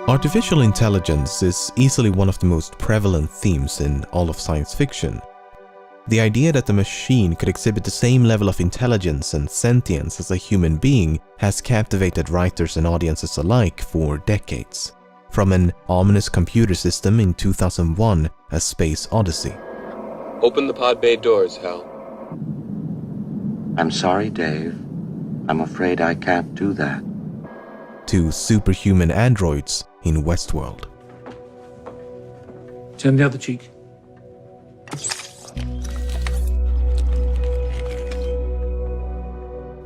Artificial intelligence is easily one of the most prevalent themes in all of science fiction. The idea that a machine could exhibit the same level of intelligence and sentience as a human being has captivated writers and audiences alike for decades. From an ominous computer system in 2001, A Space Odyssey. Open the pod bay doors, Hal. I'm sorry, Dave. I'm afraid I can't do that. To superhuman androids in Westworld. Turn the other cheek.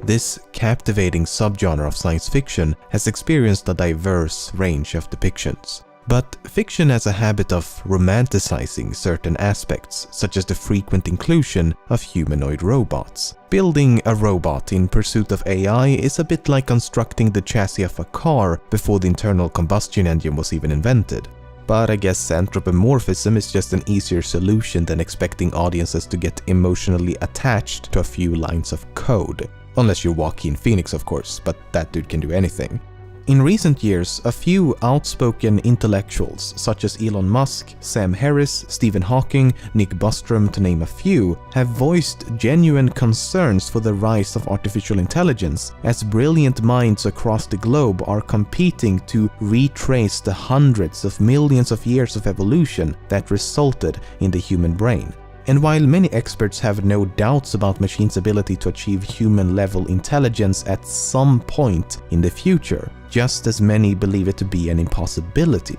This captivating subgenre of science fiction has experienced a diverse range of depictions. But fiction has a habit of romanticizing certain aspects, such as the frequent inclusion of humanoid robots. Building a robot in pursuit of AI is a bit like constructing the chassis of a car before the internal combustion engine was even invented. But I guess anthropomorphism is just an easier solution than expecting audiences to get emotionally attached to a few lines of code. Unless you're Joaquin Phoenix, of course, but that dude can do anything. In recent years, a few outspoken intellectuals such as Elon Musk, Sam Harris, Stephen Hawking, Nick Bostrom to name a few, have voiced genuine concerns for the rise of artificial intelligence as brilliant minds across the globe are competing to retrace the hundreds of millions of years of evolution that resulted in the human brain. And while many experts have no doubts about machines' ability to achieve human-level intelligence at some point in the future, just as many believe it to be an impossibility.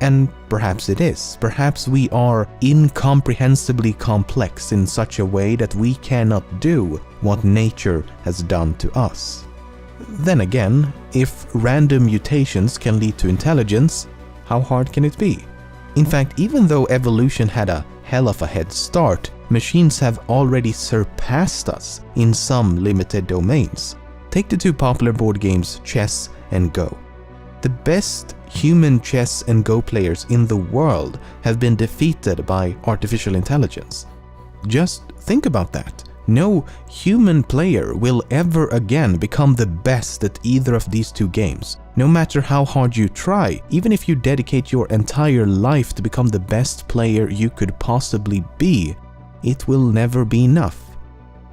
And perhaps it is. Perhaps we are incomprehensibly complex in such a way that we cannot do what nature has done to us. Then again, if random mutations can lead to intelligence, how hard can it be? In fact, even though evolution had a hell of a head start, machines have already surpassed us in some limited domains. Take the two popular board games chess and Go. The best human chess and Go players in the world have been defeated by artificial intelligence. Just think about that. No human player will ever again become the best at either of these two games. No matter how hard you try, even if you dedicate your entire life to become the best player you could possibly be, it will never be enough.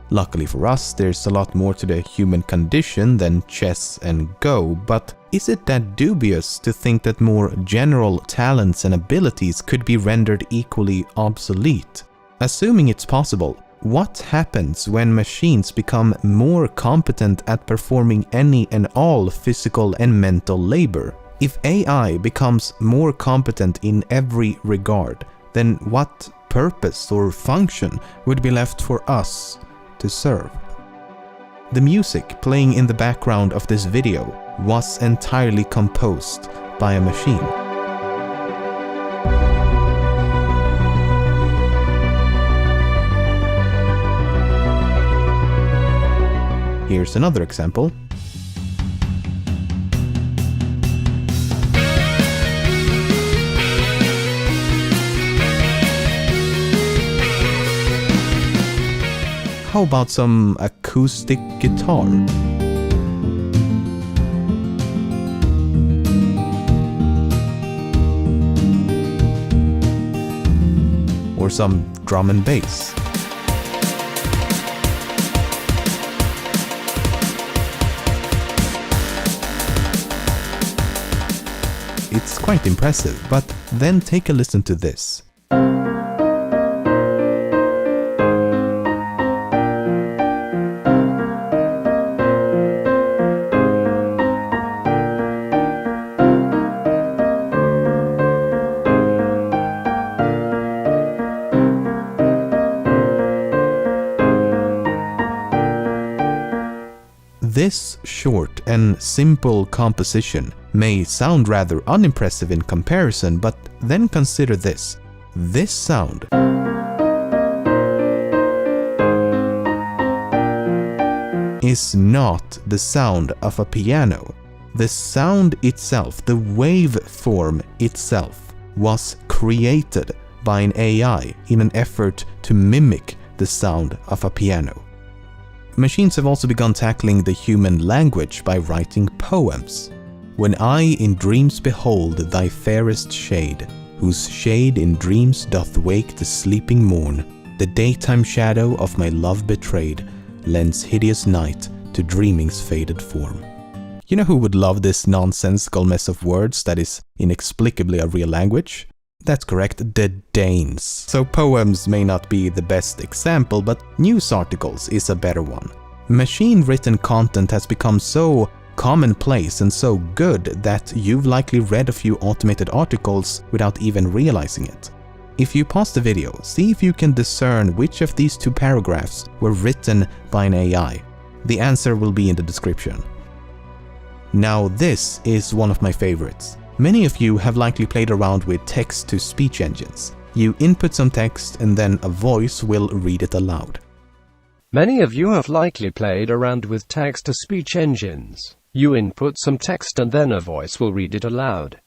Luckily for us, there's a lot more to the human condition than chess and Go, but is it that dubious to think that more general talents and abilities could be rendered equally obsolete? Assuming it's possible, what happens when machines become more competent at performing any and all physical and mental labor? If AI becomes more competent in every regard, then what purpose or function would be left for us to serve? The music playing in the background of this video was entirely composed by a machine. Here's another example. How about some acoustic guitar? Or some drum and bass? It's quite impressive, but then take a listen to this. This short and simple composition may sound rather unimpressive in comparison, but then consider this. This sound is not the sound of a piano. The sound itself, the waveform itself, was created by an AI in an effort to mimic the sound of a piano. Machines have also begun tackling the human language by writing poems. When I in dreams behold thy fairest shade, whose shade in dreams doth wake the sleeping morn, the daytime shadow of my love betrayed lends hideous night to dreaming's faded form. You know who would love this nonsensical mess of words that is inexplicably a real language? That's correct, the Danes. So poems may not be the best example, but news articles is a better one. Machine-written content has become so commonplace and so good that you've likely read a few automated articles without even realizing it. If you pause the video, see if you can discern which of these two paragraphs were written by an AI. The answer will be in the description. Now this is one of my favorites. Many of you have likely played around with text-to-speech engines. You input some text and then a voice will read it aloud. Many of you have likely played around with text-to-speech engines. You input some text and then a voice will read it aloud.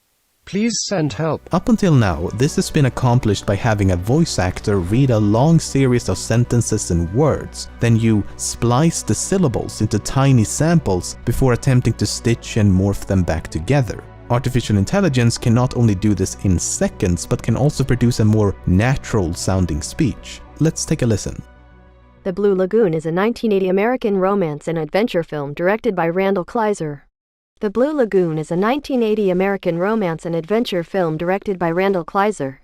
Please send help. Up until now, this has been accomplished by having a voice actor read a long series of sentences and words. Then you splice the syllables into tiny samples before attempting to stitch and morph them back together. Artificial intelligence can not only do this in seconds, but can also produce a more natural-sounding speech. Let's take a listen. The Blue Lagoon is a 1980 American romance and adventure film directed by Randall Kleiser. The Blue Lagoon is a 1980 American romance and adventure film directed by Randall Kleiser.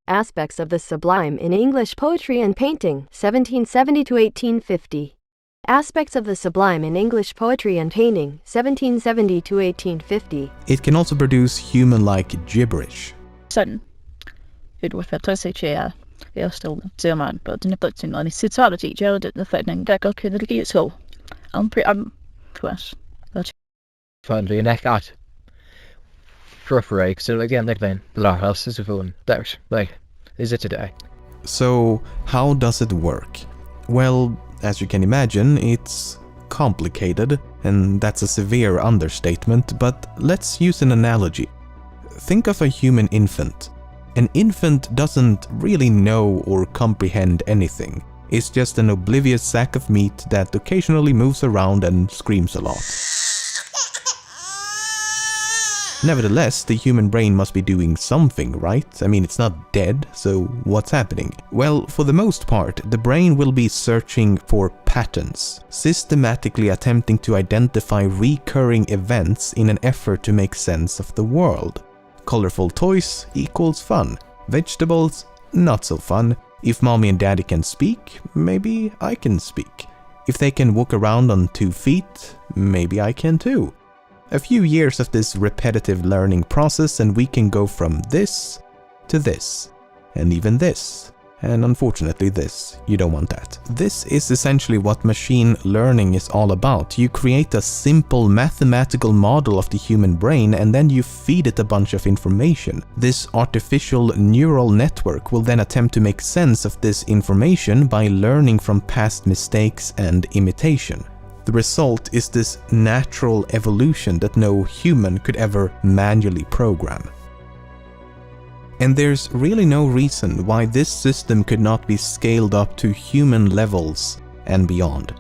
Aspects of the Sublime in English Poetry and Painting, 1770 to 1850. Aspects of the Sublime in English Poetry and Painting, 1770 to 1850. It can also produce human-like gibberish. Sådan. It was fantastic, Jeg still ser man, but the nipple in on his totality, Gerald the threatening that got killed at so. I'm quest. Finally, an out. For so again, like then, the house is a phone. That's like, is it today? So, how does it work? Well, as you can imagine, it's complicated, and that's a severe understatement, but let's use an analogy. Think of a human infant. An infant doesn't really know or comprehend anything. It's just an oblivious sack of meat that occasionally moves around and screams a lot. Nevertheless, the human brain must be doing something, right? I mean, it's not dead, so what's happening? Well, for the most part, the brain will be searching for patterns, systematically attempting to identify recurring events in an effort to make sense of the world. Colorful toys equals fun. Vegetables, not so fun. If mommy and daddy can speak, maybe I can speak. If they can walk around on 2 feet, maybe I can too. A few years of this repetitive learning process and we can go from this to this, and even this. And unfortunately this, you don't want that. This is essentially what machine learning is all about. You create a simple mathematical model of the human brain and then you feed it a bunch of information. This artificial neural network will then attempt to make sense of this information by learning from past mistakes and imitation. The result is this natural evolution that no human could ever manually program. And there's really no reason why this system could not be scaled up to human levels and beyond.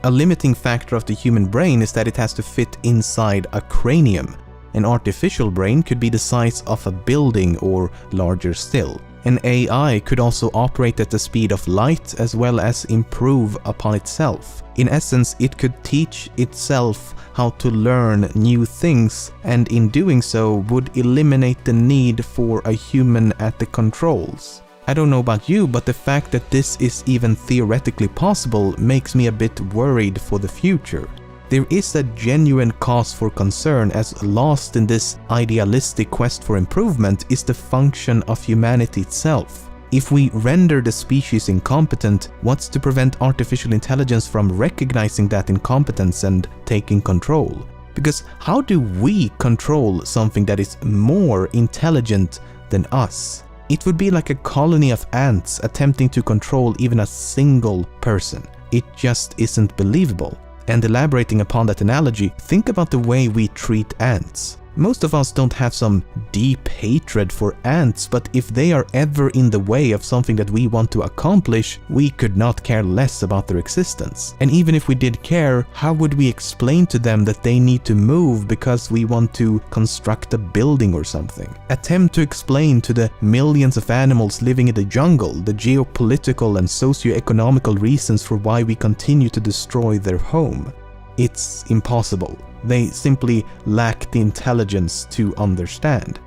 A limiting factor of the human brain is that it has to fit inside a cranium. An artificial brain could be the size of a building or larger still. An AI could also operate at the speed of light as well as improve upon itself. In essence, it could teach itself how to learn new things, and in doing so would eliminate the need for a human at the controls. I don't know about you, but the fact that this is even theoretically possible makes me a bit worried for the future. There is a genuine cause for concern, as lost in this idealistic quest for improvement is the function of humanity itself. If we render the species incompetent, what's to prevent artificial intelligence from recognizing that incompetence and taking control? Because how do we control something that is more intelligent than us? It would be like a colony of ants attempting to control even a single person. It just isn't believable. And elaborating upon that analogy, think about the way we treat ants. Most of us don't have some deep hatred for ants, but if they are ever in the way of something that we want to accomplish, we could not care less about their existence. And even if we did care, how would we explain to them that they need to move because we want to construct a building or something? Attempt to explain to the millions of animals living in the jungle the geopolitical and socio-economical reasons for why we continue to destroy their home. It's impossible. They simply lack the intelligence to understand.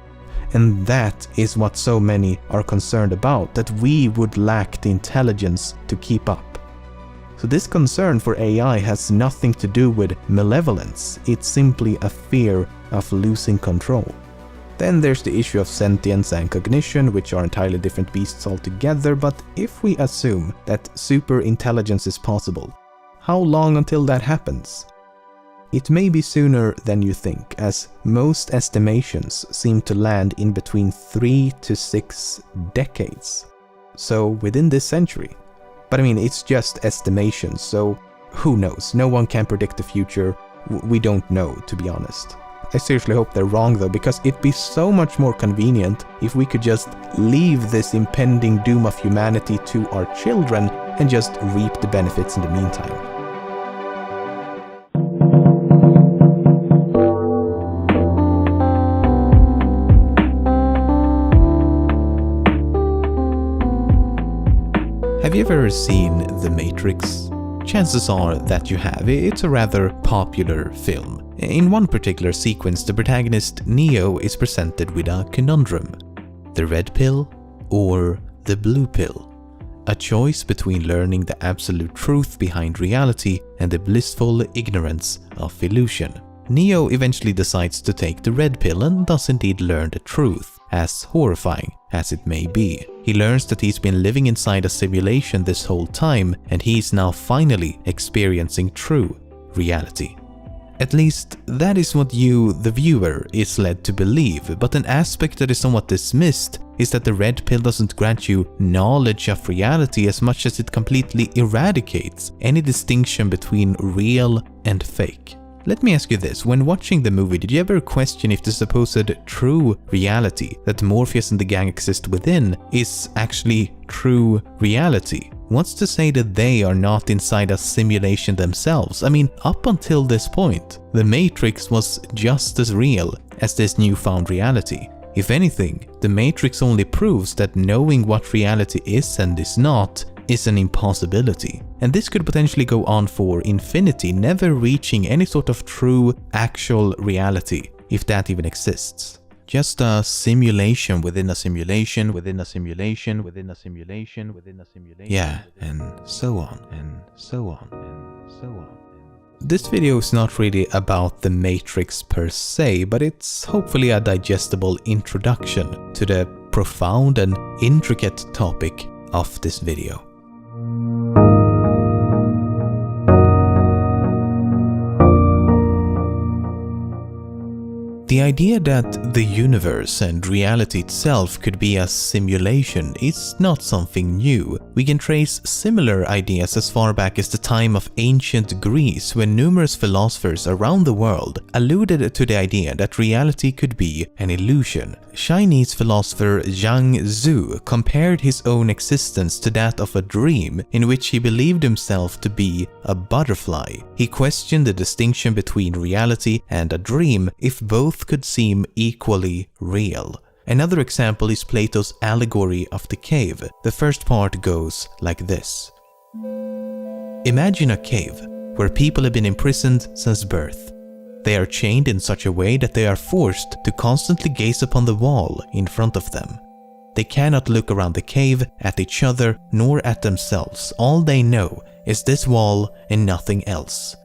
And that is what so many are concerned about, that we would lack the intelligence to keep up. So this concern for AI has nothing to do with malevolence, it's simply a fear of losing control. Then there's the issue of sentience and cognition, which are entirely different beasts altogether, but if we assume that super intelligence is possible, how long until that happens? It may be sooner than you think, as most estimations seem to land in between 3 to 6 decades. So within this century. But I mean, it's just estimations, so who knows? No one can predict the future. We don't know, to be honest. I seriously hope they're wrong though, because it'd be so much more convenient if we could just leave this impending doom of humanity to our children and just reap the benefits in the meantime. Have you ever seen The Matrix? Chances are that you have. It's a rather popular film. In one particular sequence, the protagonist Neo is presented with a conundrum. The red pill or the blue pill? A choice between learning the absolute truth behind reality and the blissful ignorance of illusion. Neo eventually decides to take the red pill and does indeed learn the truth, as horrifying as it may be. He learns that he's been living inside a simulation this whole time, and he's now finally experiencing true reality. At least, that is what you, the viewer, is led to believe, but an aspect that is somewhat dismissed is that the red pill doesn't grant you knowledge of reality as much as it completely eradicates any distinction between real and fake. Let me ask you this, when watching the movie, did you ever question if the supposed true reality that Morpheus and the gang exist within is actually true reality? What's to say that they are not inside a simulation themselves? I mean, up until this point, the Matrix was just as real as this newfound reality. If anything, the Matrix only proves that knowing what reality is and is not is an impossibility. And this could potentially go on for infinity, never reaching any sort of true, actual reality, if that even exists. Just a simulation within a simulation, within a simulation, within a simulation, within a simulation. Yeah, and so on, and so on, and so on. This video is not really about the Matrix per se, but it's hopefully a digestible introduction to the profound and intricate topic of this video. The idea that the universe and reality itself could be a simulation is not something new. We can trace similar ideas as far back as the time of ancient Greece, when numerous philosophers around the world alluded to the idea that reality could be an illusion. Chinese philosopher Zhang Zhu compared his own existence to that of a dream in which he believed himself to be a butterfly. He questioned the distinction between reality and a dream if both could seem equally real. Another example is Plato's allegory of the cave. The first part goes like this. Imagine a cave where people have been imprisoned since birth. They are chained in such a way that they are forced to constantly gaze upon the wall in front of them. They cannot look around the cave, at each other, nor at themselves. All they know is this wall and nothing else.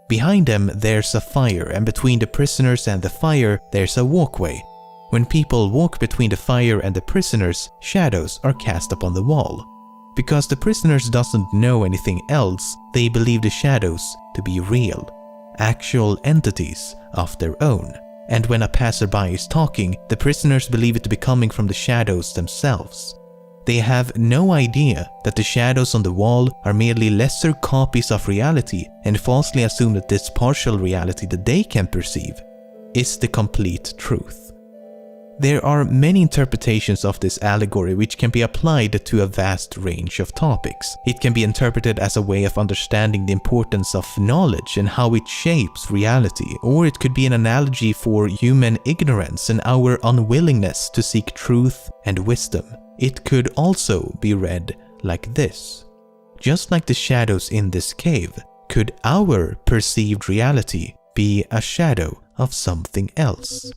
Behind them there's a fire, and between the prisoners and the fire there's a walkway. When people walk between the fire and the prisoners, shadows are cast upon the wall. Because the prisoners doesn't know anything else, they believe the shadows to be real, actual entities of their own. And when a passerby is talking, the prisoners believe it to be coming from the shadows themselves. They have no idea that the shadows on the wall are merely lesser copies of reality and falsely assume that this partial reality that they can perceive is the complete truth. There are many interpretations of this allegory which can be applied to a vast range of topics. It can be interpreted as a way of understanding the importance of knowledge and how it shapes reality, or it could be an analogy for human ignorance and our unwillingness to seek truth and wisdom. It could also be read like this. Just like the shadows in this cave, could our perceived reality be a shadow of something else?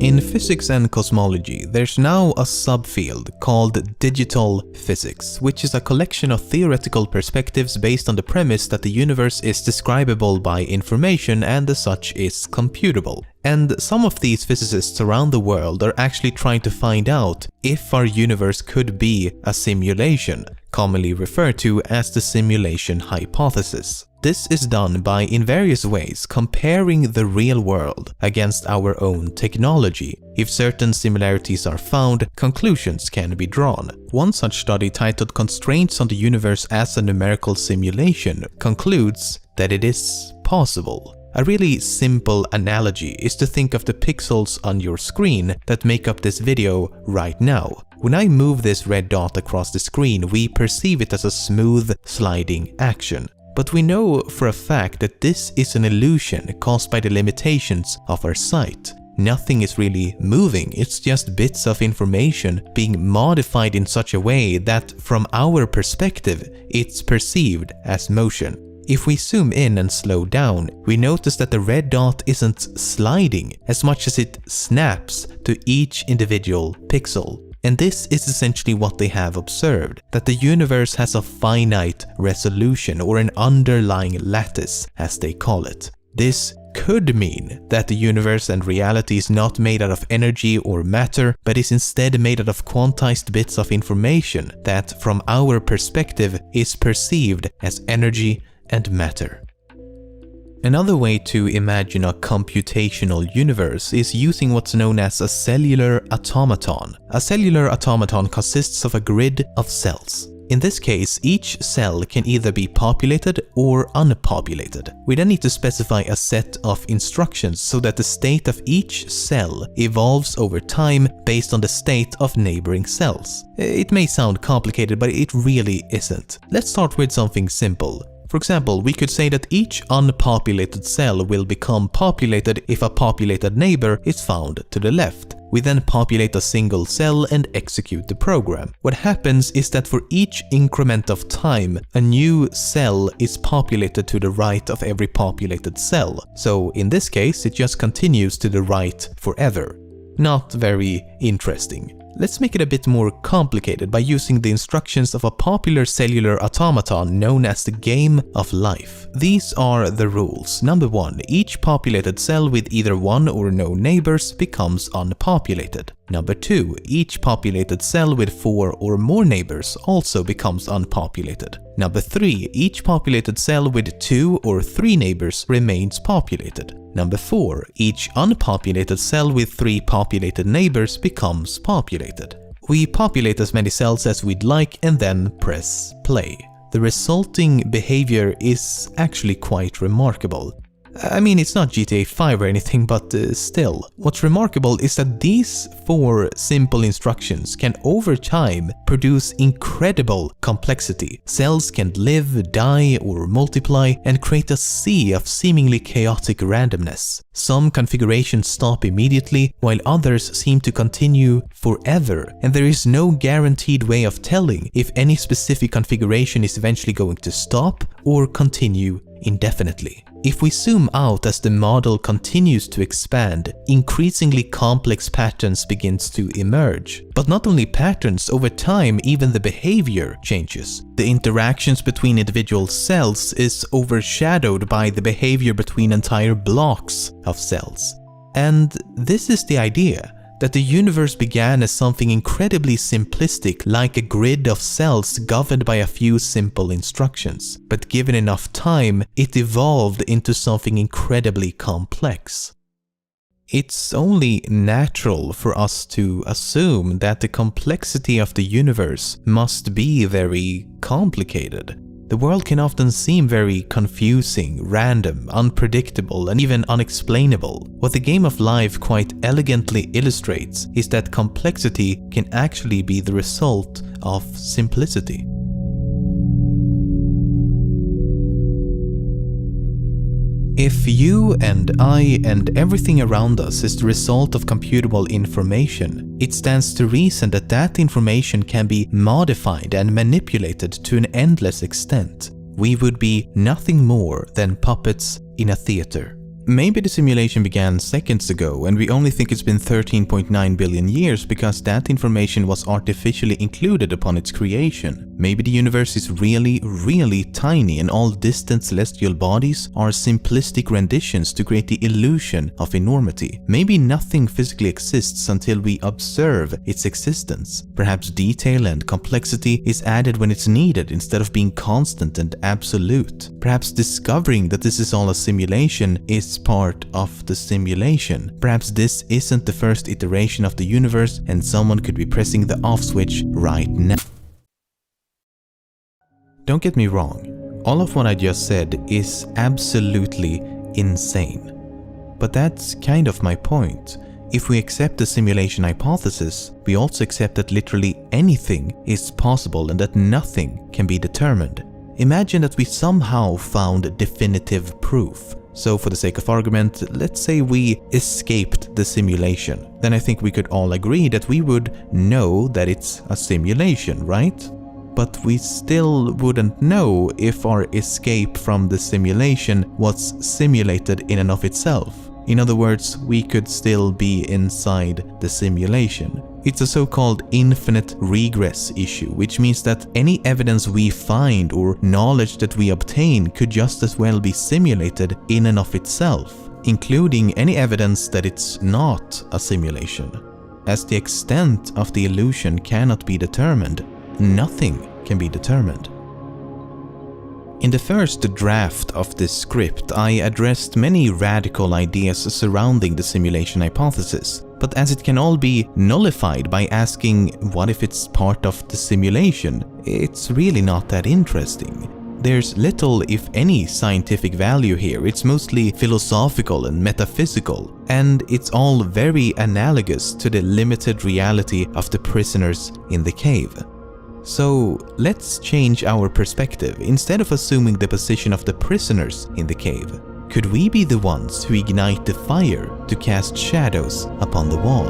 In physics and cosmology, there's now a subfield called digital physics, which is a collection of theoretical perspectives based on the premise that the universe is describable by information and as such is computable. And some of these physicists around the world are actually trying to find out if our universe could be a simulation, commonly referred to as the simulation hypothesis. This is done by, in various ways, comparing the real world against our own technology. If certain similarities are found, conclusions can be drawn. One such study, titled Constraints on the Universe as a Numerical Simulation, concludes that it is possible. A really simple analogy is to think of the pixels on your screen that make up this video right now. When I move this red dot across the screen, we perceive it as a smooth, sliding action. But we know for a fact that this is an illusion caused by the limitations of our sight. Nothing is really moving, it's just bits of information being modified in such a way that, from our perspective, it's perceived as motion. If we zoom in and slow down, we notice that the red dot isn't sliding as much as it snaps to each individual pixel. And this is essentially what they have observed, that the universe has a finite resolution, or an underlying lattice, as they call it. This could mean that the universe and reality is not made out of energy or matter, but is instead made out of quantized bits of information that, from our perspective, is perceived as energy and matter. Another way to imagine a computational universe is using what's known as a cellular automaton. A cellular automaton consists of a grid of cells. In this case, each cell can either be populated or unpopulated. We then need to specify a set of instructions so that the state of each cell evolves over time based on the state of neighboring cells. It may sound complicated, but it really isn't. Let's start with something simple. For example, we could say that each unpopulated cell will become populated if a populated neighbor is found to the left. We then populate a single cell and execute the program. What happens is that for each increment of time, a new cell is populated to the right of every populated cell. So in this case, it just continues to the right forever. Not very interesting. Let's make it a bit more complicated by using the instructions of a popular cellular automaton known as the game of life. These are the rules. Number 1. Each populated cell with either one or no neighbors becomes unpopulated. Number 2. Each populated cell with 4 or more neighbors also becomes unpopulated. Number 3. Each populated cell with 2 or 3 neighbors remains populated. Number 4. Each unpopulated cell with 3 populated neighbors becomes populated. We populate as many cells as we'd like and then press play. The resulting behavior is actually quite remarkable. I mean, it's not GTA 5 or anything, but still. What's remarkable is that these 4 simple instructions can over time produce incredible complexity. Cells can live, die, or multiply and create a sea of seemingly chaotic randomness. Some configurations stop immediately, while others seem to continue forever, and there is no guaranteed way of telling if any specific configuration is eventually going to stop or continue indefinitely. If we zoom out as the model continues to expand, increasingly complex patterns begins to emerge. But not only patterns, over time even the behavior changes. The interactions between individual cells is overshadowed by the behavior between entire blocks of cells. And this is the idea, that the universe began as something incredibly simplistic, like a grid of cells governed by a few simple instructions. But given enough time, it evolved into something incredibly complex. It's only natural for us to assume that the complexity of the universe must be very complicated. The world can often seem very confusing, random, unpredictable, and even unexplainable. What the game of life quite elegantly illustrates is that complexity can actually be the result of simplicity. If you and I and everything around us is the result of computable information, it stands to reason that that information can be modified and manipulated to an endless extent. We would be nothing more than puppets in a theater. Maybe the simulation began seconds ago and we only think it's been 13.9 billion years because that information was artificially included upon its creation. Maybe the universe is really, really tiny and all distant celestial bodies are simplistic renditions to create the illusion of enormity. Maybe nothing physically exists until we observe its existence. Perhaps detail and complexity is added when it's needed instead of being constant and absolute. Perhaps discovering that this is all a simulation is part of the simulation. Perhaps this isn't the first iteration of the universe and someone could be pressing the off switch right now. Don't get me wrong, all of what I just said is absolutely insane. But that's kind of my point. If we accept the simulation hypothesis, we also accept that literally anything is possible and that nothing can be determined. Imagine that we somehow found definitive proof. So for the sake of argument, let's say we escaped the simulation. Then I think we could all agree that we would know that it's a simulation, right? But we still wouldn't know if our escape from the simulation was simulated in and of itself. In other words, we could still be inside the simulation. It's a so-called infinite regress issue, which means that any evidence we find or knowledge that we obtain could just as well be simulated in and of itself, including any evidence that it's not a simulation. As the extent of the illusion cannot be determined, nothing can be determined. In the first draft of this script, I addressed many radical ideas surrounding the simulation hypothesis, but as it can all be nullified by asking what if it's part of the simulation, it's really not that interesting. There's little, if any, scientific value here. It's mostly philosophical and metaphysical, and it's all very analogous to the limited reality of the prisoners in the cave. So let's change our perspective. Instead of assuming the position of the prisoners in the cave, could we be the ones who ignite the fire to cast shadows upon the wall?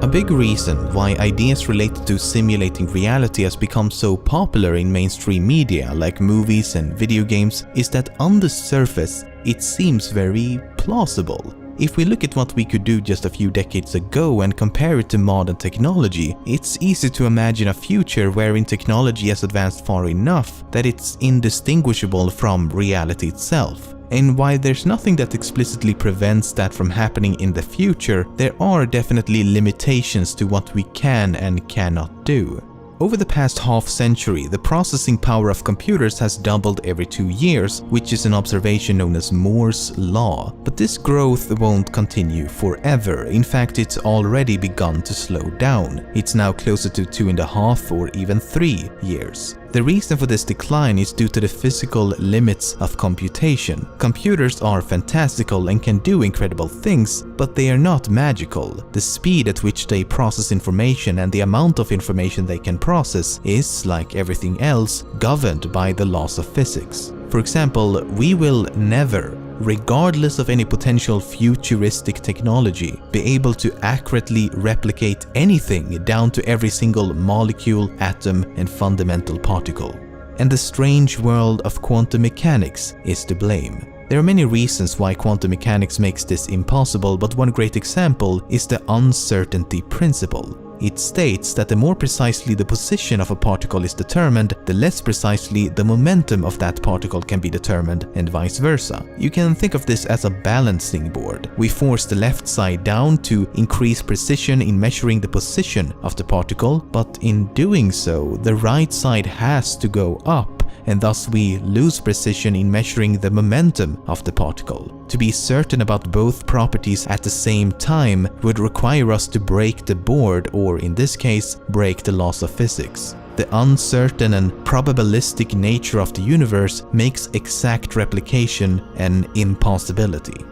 A big reason why ideas related to simulating reality has become so popular in mainstream media like movies and video games is that on the surface it seems very plausible. If we look at what we could do just a few decades ago and compare it to modern technology, it's easy to imagine a future wherein technology has advanced far enough that it's indistinguishable from reality itself. And while there's nothing that explicitly prevents that from happening in the future, there are definitely limitations to what we can and cannot do. Over the past half-century, the processing power of computers has doubled every 2 years, which is an observation known as Moore's Law. But this growth won't continue forever. In fact, it's already begun to slow down. It's now closer to 2.5 or even 3 years. The reason for this decline is due to the physical limits of computation. Computers are fantastical and can do incredible things, but they are not magical. The speed at which they process information and the amount of information they can process is, like everything else, governed by the laws of physics. For example, we will never, regardless of any potential futuristic technology, be able to accurately replicate anything down to every single molecule, atom, and fundamental particle. And the strange world of quantum mechanics is to blame. There are many reasons why quantum mechanics makes this impossible, but one great example is the uncertainty principle. It states that the more precisely the position of a particle is determined, the less precisely the momentum of that particle can be determined, and vice versa. You can think of this as a balancing board. We force the left side down to increase precision in measuring the position of the particle, but in doing so, the right side has to go up and thus we lose precision in measuring the momentum of the particle. To be certain about both properties at the same time would require us to break the board, or in this case, break the laws of physics. The uncertain and probabilistic nature of the universe makes exact replication an impossibility.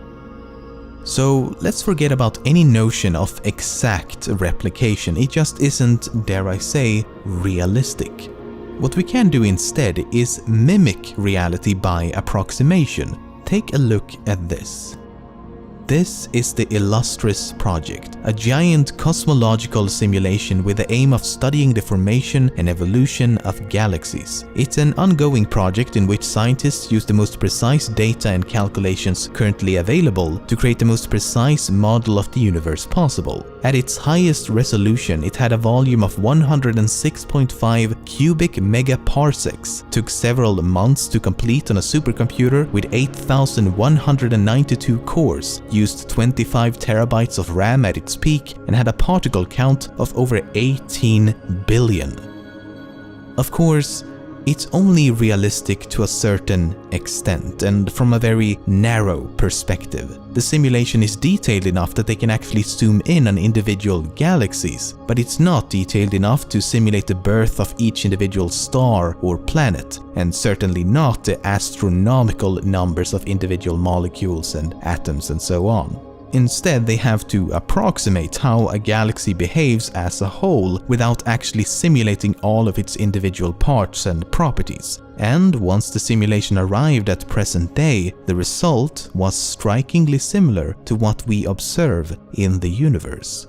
So let's forget about any notion of exact replication. It just isn't, dare I say, realistic. What we can do instead is mimic reality by approximation. Take a look at this. This is the Illustris project, a giant cosmological simulation with the aim of studying the formation and evolution of galaxies. It's an ongoing project in which scientists use the most precise data and calculations currently available to create the most precise model of the universe possible. At its highest resolution, it had a volume of 106.5 cubic megaparsecs, took several months to complete on a supercomputer with 8,192 cores, used 25 terabytes of RAM at its peak, and had a particle count of over 18 billion. Of course, it's only realistic to a certain extent and from a very narrow perspective. The simulation is detailed enough that they can actually zoom in on individual galaxies, but it's not detailed enough to simulate the birth of each individual star or planet, and certainly not the astronomical numbers of individual molecules and atoms and so on. Instead, they have to approximate how a galaxy behaves as a whole without actually simulating all of its individual parts and properties. And once the simulation arrived at present day, the result was strikingly similar to what we observe in the universe.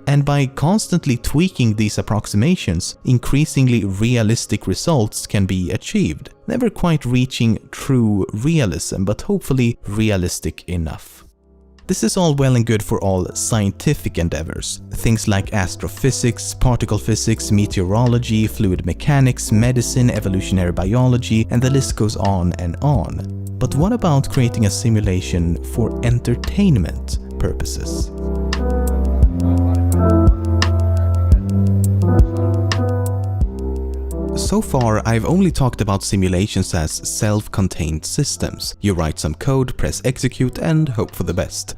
And by constantly tweaking these approximations, increasingly realistic results can be achieved, never quite reaching true realism, but hopefully realistic enough. This is all well and good for all scientific endeavors, things like astrophysics, particle physics, meteorology, fluid mechanics, medicine, evolutionary biology, and the list goes on and on. But what about creating a simulation for entertainment purposes? So far, I've only talked about simulations as self-contained systems. You write some code, press execute, and hope for the best.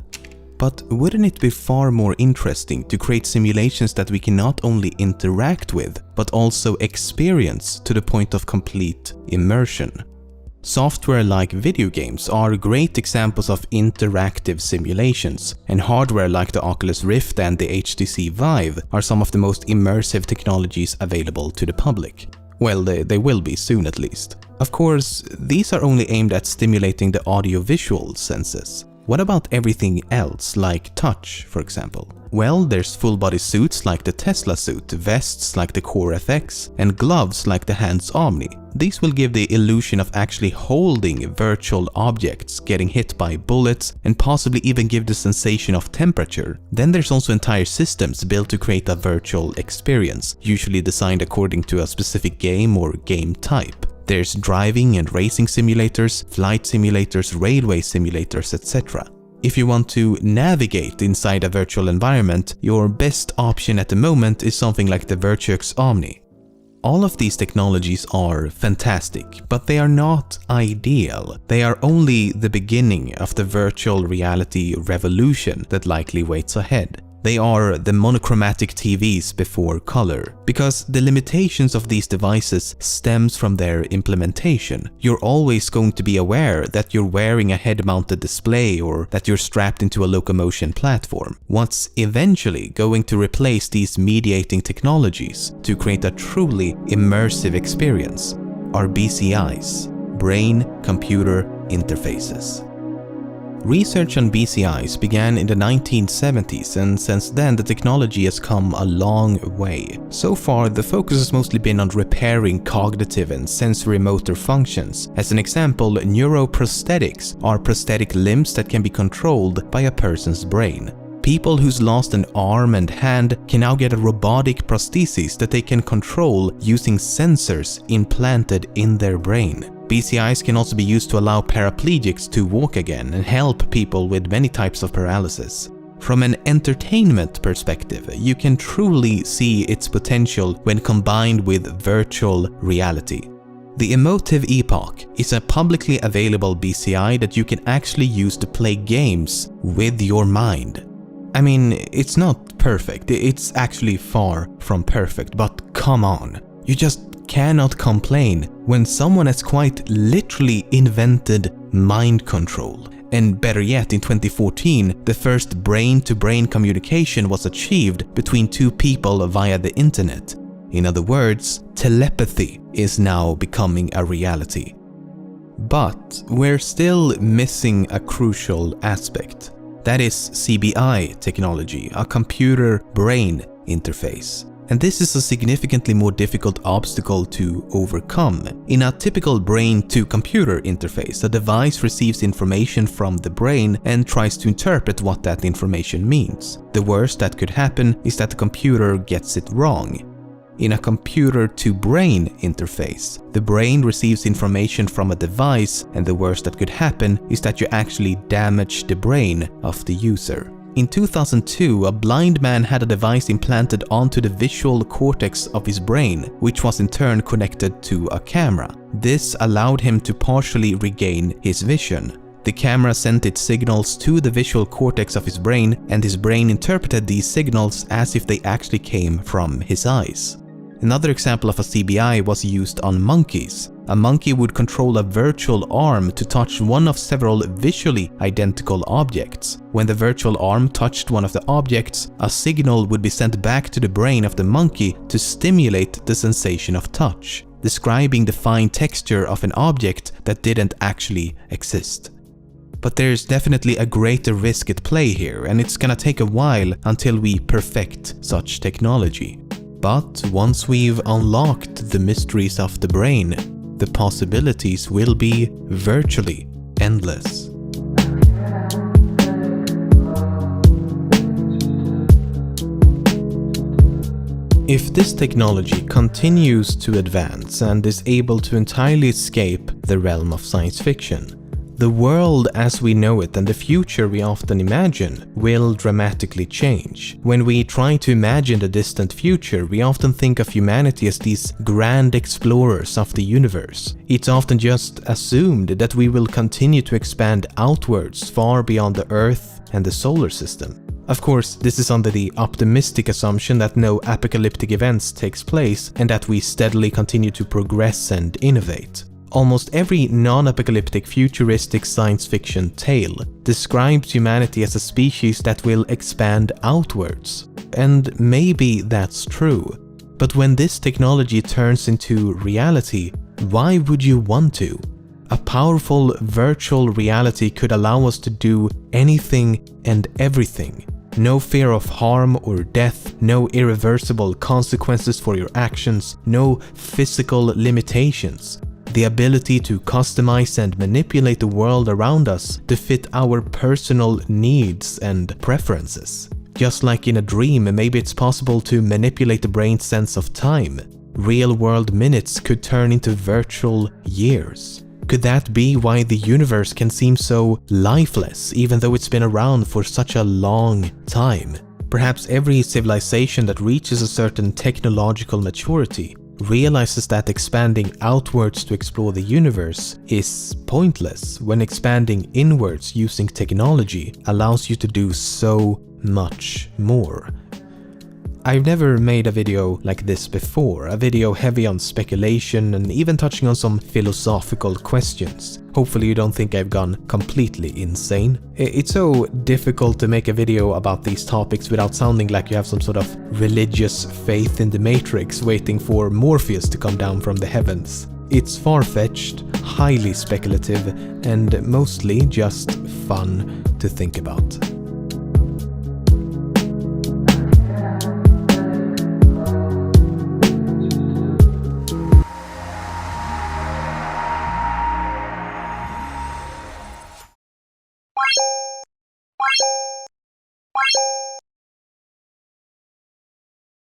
But wouldn't it be far more interesting to create simulations that we can not only interact with, but also experience to the point of complete immersion? Software like video games are great examples of interactive simulations, and hardware like the Oculus Rift and the HTC Vive are some of the most immersive technologies available to the public. Well, they will be soon at least. Of course, these are only aimed at stimulating the audio-visual senses. What about everything else, like touch, for example? Well, there's full-body suits like the Tesla suit, vests like the Core FX, and gloves like the Hands Omni. These will give the illusion of actually holding virtual objects, getting hit by bullets, and possibly even give the sensation of temperature. Then there's also entire systems built to create a virtual experience, usually designed according to a specific game or game type. There's driving and racing simulators, flight simulators, railway simulators, etc. If you want to navigate inside a virtual environment, your best option at the moment is something like the Virtuix Omni. All of these technologies are fantastic, but they are not ideal. They are only the beginning of the virtual reality revolution that likely waits ahead. They are the monochromatic TVs before color, because the limitations of these devices stems from their implementation. You're always going to be aware that you're wearing a head-mounted display or that you're strapped into a locomotion platform. What's eventually going to replace these mediating technologies to create a truly immersive experience are BCIs, brain-computer interfaces. Research on BCIs began in the 1970s, and since then the technology has come a long way. So far, the focus has mostly been on repairing cognitive and sensory motor functions. As an example, neuroprosthetics are prosthetic limbs that can be controlled by a person's brain. People who's lost an arm and hand can now get a robotic prosthesis that they can control using sensors implanted in their brain. BCIs can also be used to allow paraplegics to walk again and help people with many types of paralysis. From an entertainment perspective, you can truly see its potential when combined with virtual reality. The Emotive Epoch is a publicly available BCI that you can actually use to play games with your mind. I mean, it's not perfect, it's actually far from perfect, but come on. You just cannot complain when someone has quite literally invented mind control. And better yet, in 2014, the first brain-to-brain communication was achieved between two people via the internet. In other words, telepathy is now becoming a reality. But we're still missing a crucial aspect. That is CBI technology, a computer-brain interface. And this is a significantly more difficult obstacle to overcome. In a typical brain-to-computer interface, a device receives information from the brain and tries to interpret what that information means. The worst that could happen is that the computer gets it wrong. In a computer-to-brain interface, the brain receives information from a device, and the worst that could happen is that you actually damage the brain of the user. In 2002, a blind man had a device implanted onto the visual cortex of his brain, which was in turn connected to a camera. This allowed him to partially regain his vision. The camera sent its signals to the visual cortex of his brain, and his brain interpreted these signals as if they actually came from his eyes. Another example of a CBI was used on monkeys. A monkey would control a virtual arm to touch one of several visually identical objects. When the virtual arm touched one of the objects, a signal would be sent back to the brain of the monkey to stimulate the sensation of touch, describing the fine texture of an object that didn't actually exist. But there's definitely a greater risk at play here, and it's gonna take a while until we perfect such technology. But once we've unlocked the mysteries of the brain, the possibilities will be virtually endless. If this technology continues to advance and is able to entirely escape the realm of science fiction, the world as we know it and the future we often imagine will dramatically change. When we try to imagine the distant future, we often think of humanity as these grand explorers of the universe. It's often just assumed that we will continue to expand outwards far beyond the Earth and the solar system. Of course, this is under the optimistic assumption that no apocalyptic events takes place and that we steadily continue to progress and innovate. Almost every non-apocalyptic futuristic science fiction tale describes humanity as a species that will expand outwards. And maybe that's true. But when this technology turns into reality, why would you want to? A powerful virtual reality could allow us to do anything and everything. No fear of harm or death, no irreversible consequences for your actions, no physical limitations. The ability to customize and manipulate the world around us to fit our personal needs and preferences. Just like in a dream, maybe it's possible to manipulate the brain's sense of time. Real-world minutes could turn into virtual years. Could that be why the universe can seem so lifeless, even though it's been around for such a long time? Perhaps every civilization that reaches a certain technological maturity realizes that expanding outwards to explore the universe is pointless when expanding inwards using technology allows you to do so much more. I've never made a video like this before, a video heavy on speculation and even touching on some philosophical questions. Hopefully you don't think I've gone completely insane. It's so difficult to make a video about these topics without sounding like you have some sort of religious faith in the Matrix waiting for Morpheus to come down from the heavens. It's far-fetched, highly speculative, and mostly just fun to think about.